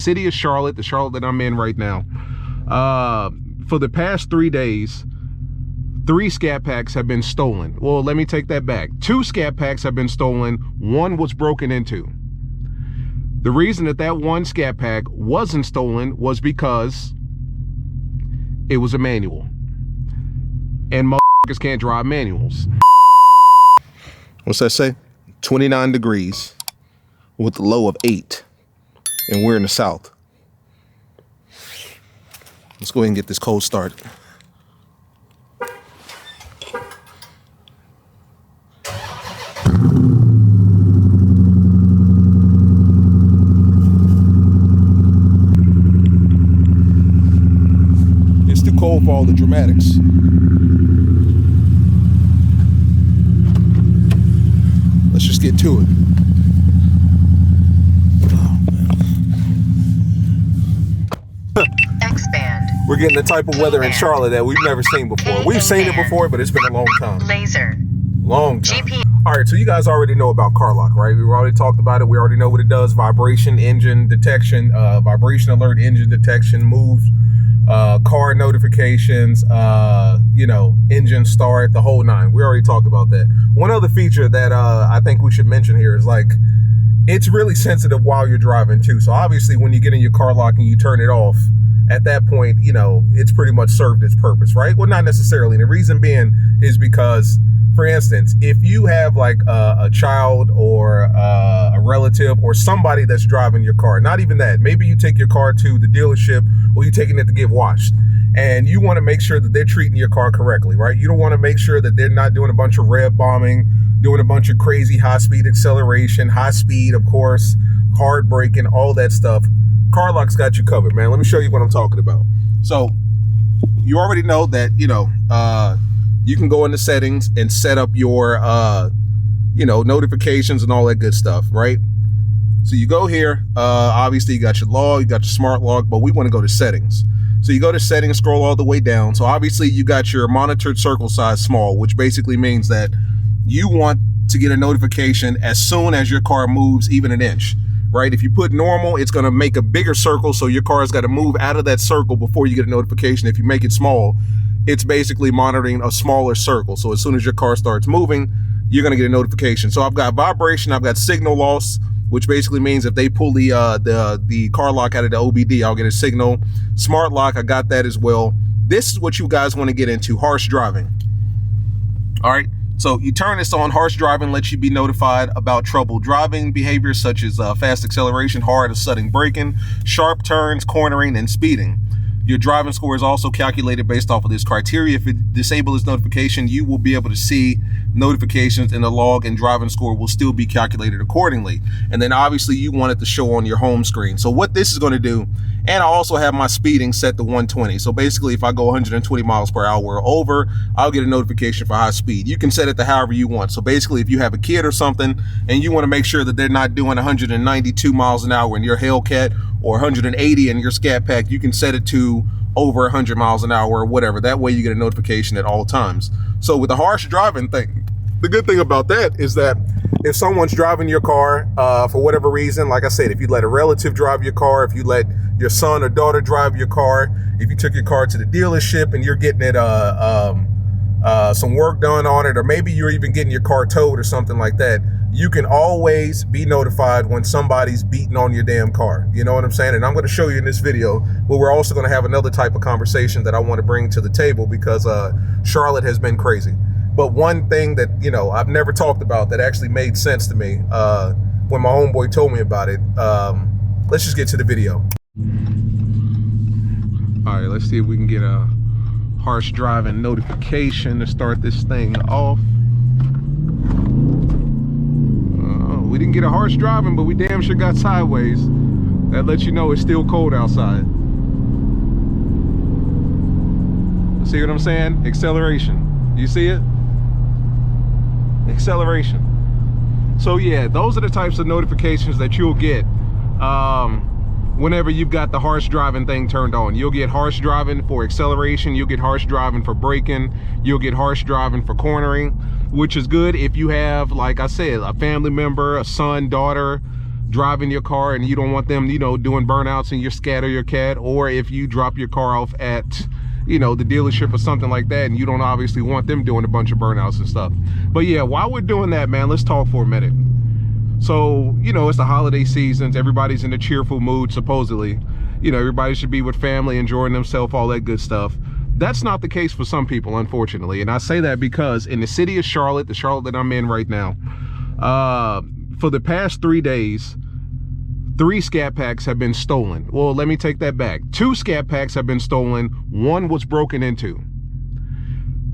City of Charlotte, the Charlotte that I'm in right now. For the past 3 days, 3 ScatPacks have been stolen. Well, let me take that back. 2 ScatPacks have been stolen. 1 was broken into. The reason that that 1 ScatPack wasn't stolen was because it was a manual. And motherfuckers can't drive manuals. What's that say? 29 degrees with a low of 8. And we're in the south. Let's go ahead and get this cold started. It's too cold for all the dramatics. Let's just get to it. We're getting the type of weather in Charlotte that we've never seen before. We've seen it before, but it's been a long time. Laser. Long time. All right, so you guys already know about CarLock, right? We already talked about it. We already know what it does. Vibration, engine detection, vibration alert, engine detection, moves, car notifications, you know, engine start, the whole 9. We already talked about that. One other feature that I think we should mention here is, like, it's really sensitive while you're driving too. So obviously when you get in your CarLock and you turn it off, at that point, you know, it's pretty much served its purpose, right? Well, not necessarily. And the reason being is because, for instance, if you have like a child or a relative or somebody that's driving your car, not even that, maybe you take your car to the dealership or you're taking it to get washed, and you want to make sure that they're treating your car correctly, right? You don't want to make sure that they're not doing a bunch of rev bombing, doing a bunch of crazy high-speed acceleration, high speed, of course, hard braking, all that stuff. CarLock's got you covered, man. Let me show you what I'm talking about. So you already know that, you know, you can go into settings and set up your, you know, notifications and all that good stuff, right? So you go here, obviously you got your log, you got your smart log, but we want to go to settings. So you go to settings, scroll all the way down. So obviously you got your monitored circle size small, which basically means that you want to get a notification as soon as your car moves even an inch. Right? If you put normal, it's going to make a bigger circle, so your car's got to move out of that circle before you get a notification. If you make it small, it's basically monitoring a smaller circle. So as soon as your car starts moving, you're going to get a notification. So I've got vibration, I've got signal loss, which basically means if they pull the CarLock out of the OBD, I'll get a signal. Smart lock, I got that as well. This is what you guys want to get into, harsh driving. All right. So you turn this on. Harsh driving lets you be notified about troubled driving behaviors such as fast acceleration, hard or sudden braking, sharp turns, cornering, and speeding. Your driving score is also calculated based off of this criteria. If it disables this notification, you will be able to see notifications in the log, and driving score will still be calculated accordingly. And then obviously you want it to show on your home screen. So what this is going to do, and I also have my speeding set to 120. So basically if I go 120 miles per hour or over, I'll get a notification for high speed. You can set it to however you want. So basically if you have a kid or something and you want to make sure that they're not doing 192 miles an hour in your Hellcat or 180 in your ScatPack, you can set it to over 100 miles an hour or whatever. That way you get a notification at all times. So with the harsh driving thing, the good thing about that is that if someone's driving your car for whatever reason, like I said, if you let a relative drive your car, if you let your son or daughter drive your car, if you took your car to the dealership and you're getting it some work done on it, or maybe you're even getting your car towed or something like that, you can always be notified when somebody's beating on your damn car. You know what I'm saying? And I'm going to show you in this video, but we're also going to have another type of conversation that I want to bring to the table because Charlotte has been crazy. But one thing that, you know, I've never talked about that actually made sense to me when my homeboy told me about it. Let's just get to the video. All right, let's see if we can get a harsh driving notification to start this thing off. We didn't get a harsh driving, but we damn sure got sideways. That lets you know it's still cold outside. See what I'm saying? Acceleration. You see it? Acceleration. So yeah, those are the types of notifications that you'll get whenever you've got the harsh driving thing turned on. You'll get harsh driving for acceleration, you'll get harsh driving for braking, you'll get harsh driving for cornering, which is good if you have, like I said, a family member, a son, daughter, driving your car and you don't want them, you know, doing burnouts in your Scat or your Cat, or if you drop your car off at, you know, the dealership or something like that, and you don't obviously want them doing a bunch of burnouts and stuff. But yeah, while we're doing that, man, let's talk for a minute. So, you know, it's the holiday seasons, everybody's in a cheerful mood, supposedly. You know, everybody should be with family, enjoying themselves, all that good stuff. That's not the case for some people, unfortunately. And I say that because in the city of Charlotte, the Charlotte that I'm in right now, for the past 3 days, 3 ScatPacks have been stolen. Well, let me take that back. 2 ScatPacks have been stolen. 1 was broken into.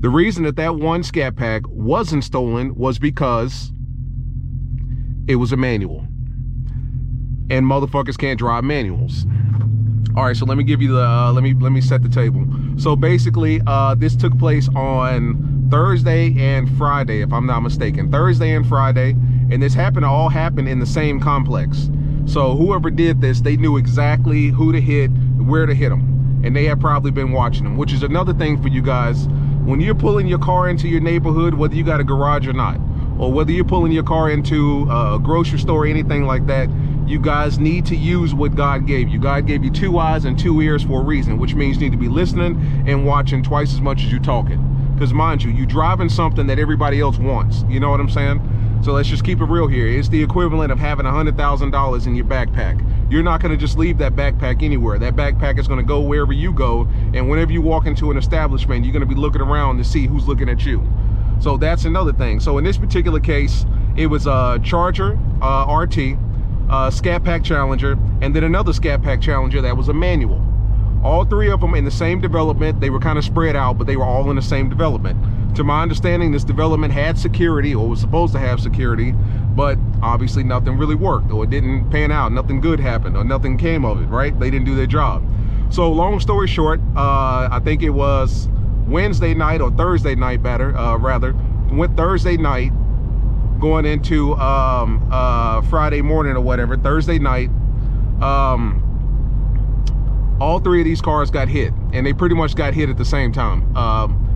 The reason that that 1 ScatPack wasn't stolen was because it was a manual. And motherfuckers can't drive manuals. All right, so let me give you the, let me set the table. So basically, this took place on Thursday and Friday, if I'm not mistaken. Thursday and Friday, and this all happened in the same complex. So whoever did this, they knew exactly who to hit, where to hit them. And they have probably been watching them, which is another thing for you guys. When you're pulling your car into your neighborhood, whether you got a garage or not, or whether you're pulling your car into a grocery store or anything like that, you guys need to use what God gave you. God gave you 2 eyes and 2 ears for a reason, which means you need to be listening and watching twice as much as you're talking. Because mind you, you're driving something that everybody else wants. You know what I'm saying? So let's just keep it real here. It's the equivalent of having $100,000 in your backpack. You're not going to just leave that backpack anywhere. That backpack is going to go wherever you go. And whenever you walk into an establishment, you're going to be looking around to see who's looking at you. So that's another thing. So in this particular case, it was a Charger RT, ScatPack Challenger, and then another ScatPack Challenger that was a manual. All 3 of them in the same development. They were kind of spread out, but they were all in the same development. To my understanding, this development had security, or was supposed to have security, but obviously nothing really worked, or it didn't pan out. Nothing good happened, or nothing came of it, right? They didn't do their job. So long story short, I think it was Wednesday night or Thursday night, rather, went Thursday night, going into Friday morning or whatever, Thursday night, all 3 of these cars got hit, and they pretty much got hit at the same time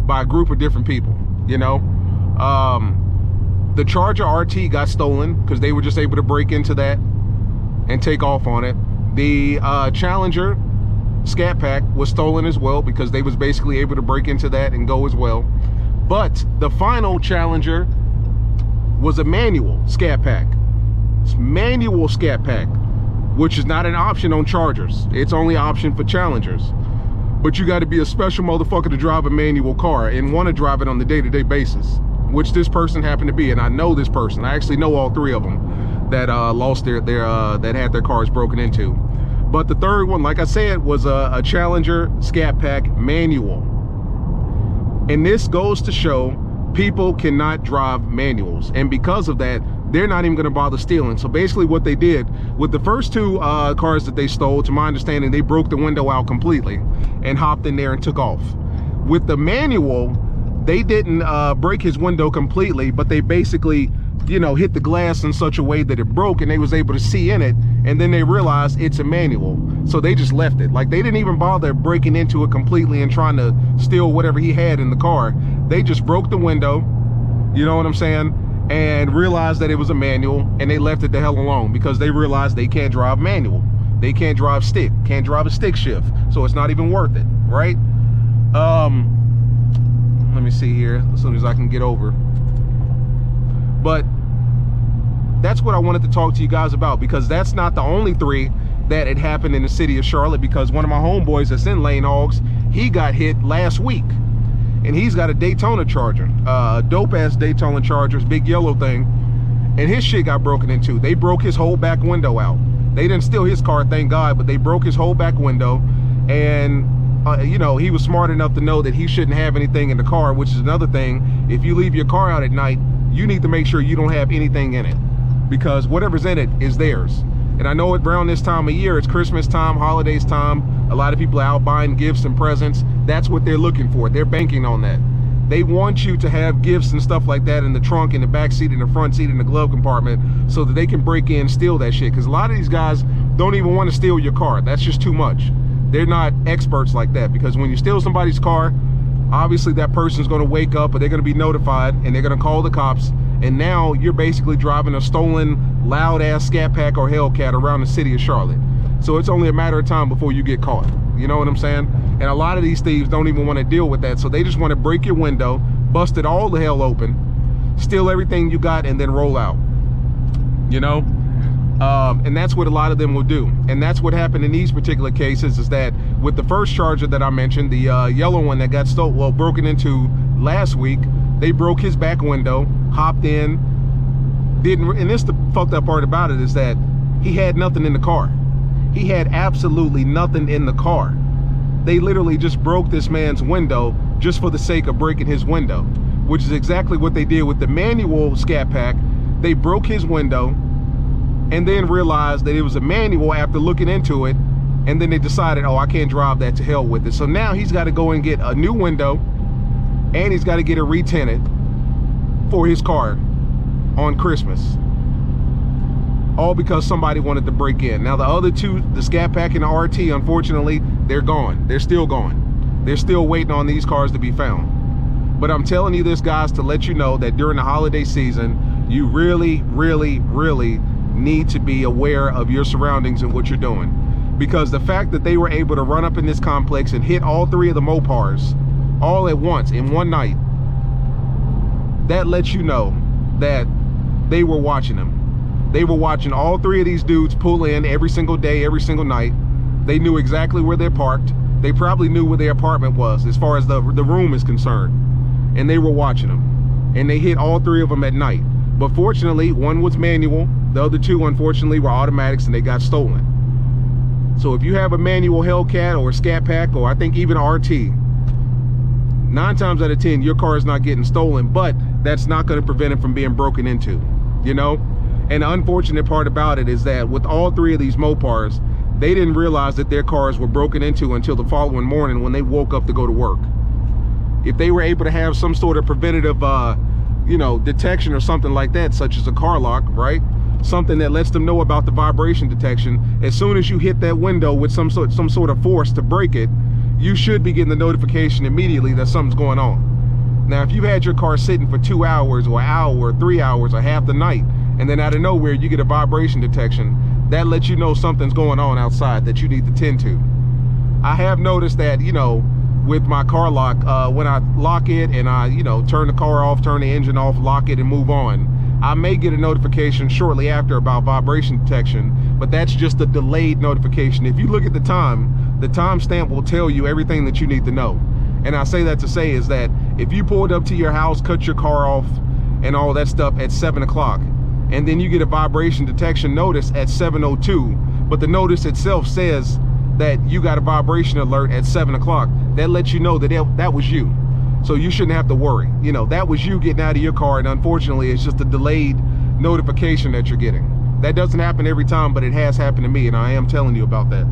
by a group of different people, you know. The Charger RT got stolen because they were just able to break into that and take off on it. The Challenger ScatPack was stolen as well because they was basically able to break into that and go as well. But the final Challenger was a manual ScatPack. It's manual ScatPack, which is not an option on Chargers. It's only an option for Challengers. But you got to be a special motherfucker to drive a manual car and want to drive it on the day-to-day basis, which this person happened to be. And I know this person. I actually know all 3 of them that lost that had their cars broken into. But the 3rd one, like I said, was a Challenger ScatPack manual. And this goes to show people cannot drive manuals. And because of that, they're not even going to bother stealing. So basically what they did with the first 2 cars that they stole, to my understanding, they broke the window out completely and hopped in there and took off. With the manual, they didn't break his window completely, but they basically, you know, hit the glass in such a way that it broke and they was able to see in it. And then they realized it's a manual. So they just left it. Like, they didn't even bother breaking into it completely and trying to steal whatever he had in the car. They just broke the window, you know what I'm saying, and realized that it was a manual, and they left it the hell alone because they realized they can't drive manual. They can't drive stick, can't drive a stick shift. So it's not even worth it, right? Let me see here as soon as I can get over. But that's what I wanted to talk to you guys about, because that's not the only 3 that had happened in the city of Charlotte, because one of my homeboys that's in Lane Hogs, he got hit last week. And he's got a Daytona Charger, dope ass Daytona Chargers, big yellow thing, and his shit got broken into. They broke his whole back window out. They didn't steal his car, thank God, but they broke his whole back window. And you know, he was smart enough to know that he shouldn't have anything in the car, which is another thing. If you leave your car out at night, you need to make sure you don't have anything in it, because whatever's in it is theirs. And I know around this time of year, it's Christmas time, holidays time, a lot of people are out buying gifts and presents. That's what they're looking for. They're banking on that. They want you to have gifts and stuff like that in the trunk, in the back seat, in the front seat, in the glove compartment, so that they can break in and steal that shit. Because a lot of these guys don't even want to steal your car. That's just too much. They're not experts like that, because when you steal somebody's car, obviously that person's going to wake up, or they're going to be notified, and they're going to call the cops, And now you're basically driving a stolen loud ass Scat Pack or Hellcat around the city of Charlotte. So it's only a matter of time before you get caught. You know what I'm saying? And a lot of these thieves don't even want to deal with that. So they just want to break your window, bust it all the hell open, steal everything you got, and then roll out. You know? And that's what a lot of them will do. And that's what happened in these particular cases, is that with the first Charger that I mentioned, the yellow one that got stolen, well, broken into last week, they broke his back window, hopped in, and this the fucked up part about it, is that he had nothing in the car. He had absolutely nothing in the car. They literally just broke this man's window just for the sake of breaking his window, which is exactly what they did with the manual ScatPack. They broke his window and then realized that it was a manual after looking into it, and then they decided, oh, I can't drive that, to hell with it. So now he's got to go and get a new window, and he's got to get it retinted for his car on Christmas, all because somebody wanted to break in. Now the other two, the ScatPack and the RT, unfortunately, they're gone. They're still gone. They're still waiting on these cars to be found. But I'm telling you this, guys, to let you know that during the holiday season, you really, really, really need to be aware of your surroundings and what you're doing. Because the fact that they were able to run up in this complex and hit all three of the Mopars all at once in one night, that lets you know that they were watching them. They were watching all three of these dudes pull in every single day, every single night. They knew exactly where they're parked. They probably knew where their apartment was as far as the room is concerned. And they were watching them. And they hit all three of them at night. But fortunately, one was manual. The other two, unfortunately, were automatics, and they got stolen. So if you have a manual Hellcat or a ScatPack, or I think even RT, 9 times out of 10, your car is not getting stolen, but that's not going to prevent it from being broken into, you know? And the unfortunate part about it is that with all three of these Mopars, they didn't realize that their cars were broken into until the following morning when they woke up to go to work. If they were able to have some sort of preventative, you know, detection or something like that, such as a CarLock, right? Something that lets them know about the vibration detection. As soon as you hit that window with some sort of force to break it, you should be getting the notification immediately that something's going on. Now, if you had your car sitting for 2 hours or an hour or 3 hours or half the night, and then out of nowhere you get a vibration detection, that lets you know something's going on outside that you need to tend to. I have noticed that, you know, with my CarLock, when I lock it and I, you know, turn the car off, turn the engine off, lock it and move on, I may get a notification shortly after about vibration detection, but that's just a delayed notification. If you look at the timestamp will tell you everything that you need to know. And I say that to say is that if you pulled up to your house, cut your car off and all that stuff at 7 o'clock, and then you get a vibration detection notice at 7:02, but the notice itself says that you got a vibration alert at 7 o'clock, that lets you know that that was you. So you shouldn't have to worry. You know, that was you getting out of your car, and unfortunately, it's just a delayed notification that you're getting. That doesn't happen every time, but it has happened to me, and I am telling you about that.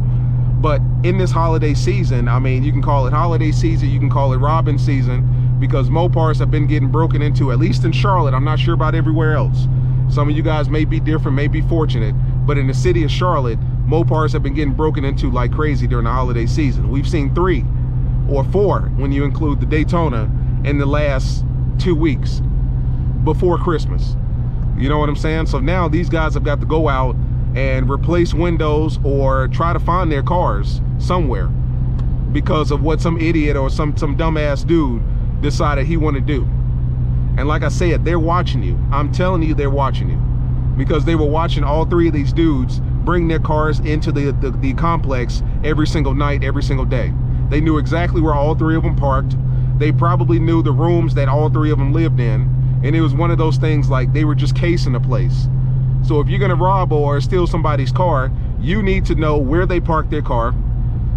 But in this holiday season, I mean, you can call it holiday season, you can call it robbing season, because Mopars have been getting broken into, at least in Charlotte. I'm not sure about everywhere else. Some of you guys may be different, may be fortunate, but in the city of Charlotte, Mopars have been getting broken into like crazy during the holiday season. We've seen 3 or 4 when you include the Daytona in the last 2 weeks before Christmas. You know what I'm saying? So now these guys have got to go out and replace windows or try to find their cars somewhere because of what some idiot or some dumbass dude decided he wanted to do. And like I said, they're watching you. I'm telling you, they're watching you, because they were watching all 3 of these dudes bring their cars into the complex every single night, every single day. They knew exactly where all 3 of them parked. They probably knew the rooms that all 3 of them lived in. And it was one of those things like they were just casing the place. So if you're gonna rob or steal somebody's car, you need to know where they parked their car.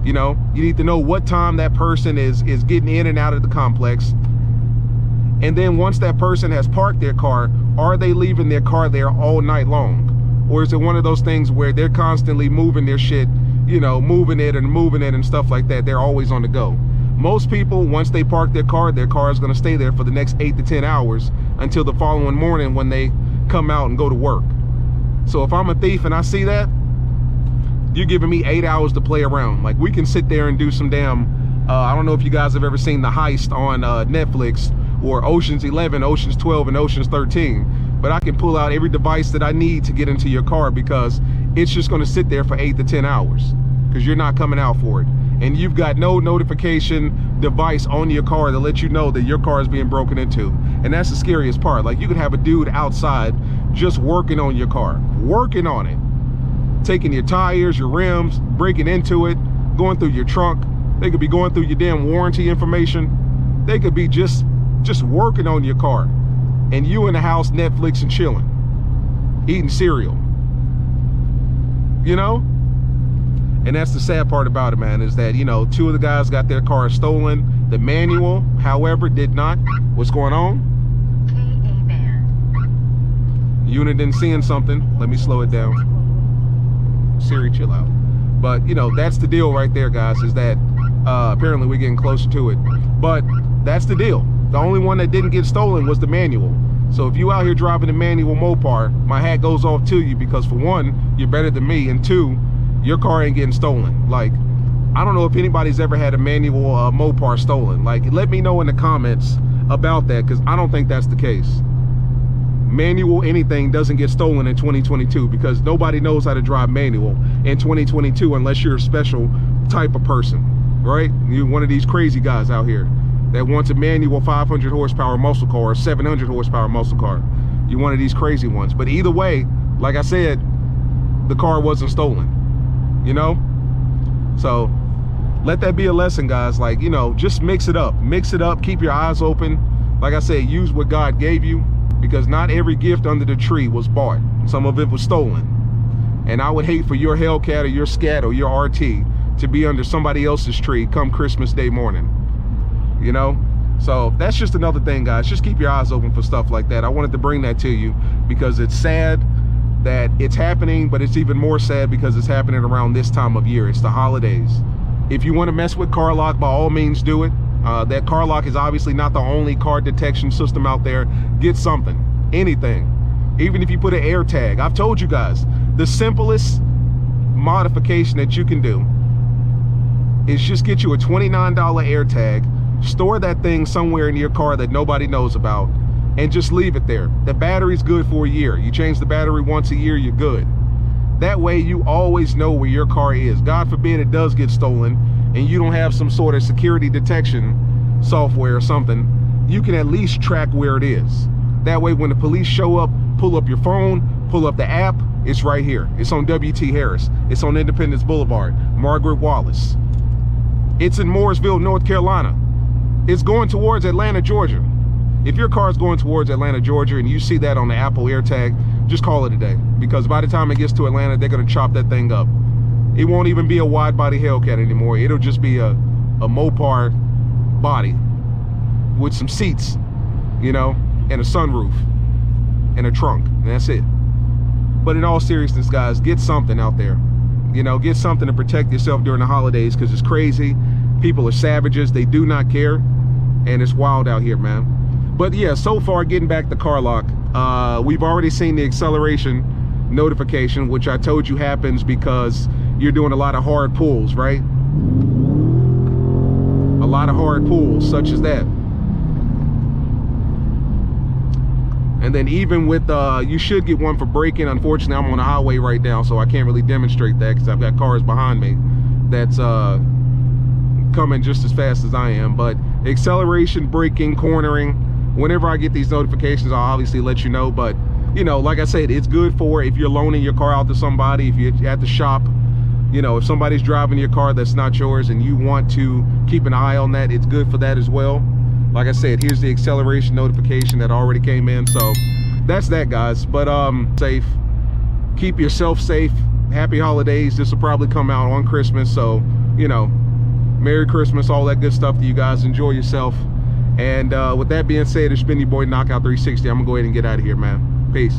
You know, you need to know what time that person is getting in and out of the complex. And then once that person has parked their car, are they leaving their car there all night long? Or is it one of those things where they're constantly moving their shit, you know, moving it and stuff like that? They're always on the go. Most people, once they park their car is gonna stay there for the next 8 to 10 hours until the following morning when they come out and go to work. So if I'm a thief and I see that, you're giving me 8 hours to play around. Like, we can sit there and do some damn, I don't know if you guys have ever seen The Heist on Netflix, or Ocean's 11, Ocean's 12, and Ocean's 13. But I can pull out every device that I need to get into your car because it's just gonna sit there for 8 to 10 hours because you're not coming out for it. And you've got no notification device on your car to let you know that your car is being broken into. And that's the scariest part. Like, you could have a dude outside just working on your car, working on it, taking your tires, your rims, breaking into it, going through your trunk. They could be going through your damn warranty information. They could be just working on your car. And you in the house Netflix and chilling, eating cereal, you know? And that's the sad part about it, man, is that, you know, 2 of the guys got their cars stolen. The manual, however, did not. What's going on? Unit in seeing something. Let me slow it down. Siri, chill out. But, you know, that's the deal right there, guys, is that apparently we're getting closer to it. But that's the deal. The only one that didn't get stolen was the manual. So if you out here driving a manual Mopar, my hat goes off to you because, for one, you're better than me, and 2, your car ain't getting stolen. Like, I don't know if anybody's ever had a manual Mopar stolen. Like, let me know in the comments about that, because I don't think that's the case. Manual anything doesn't get stolen in 2022 because nobody knows how to drive manual in 2022 unless you're a special type of person, right? You're one of these crazy guys out here that wants a manual 500 horsepower muscle car or 700 horsepower muscle car. You're one of these crazy ones. But either way, like I said, the car wasn't stolen. You know, so let that be a lesson, guys. Like, you know, just mix it up, keep your eyes open. Like I said, use what God gave you, because not every gift under the tree was bought. Some of it was stolen. And I would hate for your Hellcat or your Scat or your RT to be under somebody else's tree come Christmas Day morning, you know? So that's just another thing, guys. Just keep your eyes open for stuff like that. I wanted to bring that to you because it's sad that it's happening, but it's even more sad because it's happening around this time of year. It's the holidays. If you want to mess with CarLock, by all means do it. That CarLock is obviously not the only car detection system out there. Get something, anything. Even if you put an air tag. I've told you guys, the simplest modification that you can do is just get you a $29 air tag, store that thing somewhere in your car that nobody knows about, and just leave it there. The battery's good for a year. You change the battery once a year, you're good. That way you always know where your car is. God forbid it does get stolen and you don't have some sort of security detection software or something, you can at least track where it is. That way when the police show up, pull up your phone, pull up the app, it's right here. It's on W.T. Harris. It's on Independence Boulevard, Margaret Wallace. It's in Mooresville, North Carolina. It's going towards Atlanta, Georgia. If your car is going towards Atlanta, Georgia, and you see that on the Apple AirTag, just call it a day. Because by the time it gets to Atlanta, they're going to chop that thing up. It won't even be a wide body Hellcat anymore. It'll just be a Mopar body with some seats, you know, and a sunroof and a trunk, and that's it. But in all seriousness, guys, get something out there. You know, get something to protect yourself during the holidays, because it's crazy. People are savages. They do not care. And it's wild out here, man. But yeah, so far, getting back to CarLock, we've already seen the acceleration notification, which I told you happens because you're doing a lot of hard pulls, right? A lot of hard pulls, such as that. And then even with, you should get one for braking. Unfortunately, I'm on the highway right now, so I can't really demonstrate that because I've got cars behind me that's coming just as fast as I am. But acceleration, braking, cornering, whenever I get these notifications, I'll obviously let you know. But, you know, like I said, it's good for if you're loaning your car out to somebody, if you're at the shop, you know, if somebody's driving your car that's not yours and you want to keep an eye on that, it's good for that as well. Like I said, here's the acceleration notification that already came in. So that's that, guys. But safe, keep yourself safe. Happy holidays. This will probably come out on Christmas, so, you know, Merry Christmas, all that good stuff to you guys. Enjoy yourself. And with that being said, it's been your boy Knockout 360. I'm gonna go ahead and get out of here, man. Peace.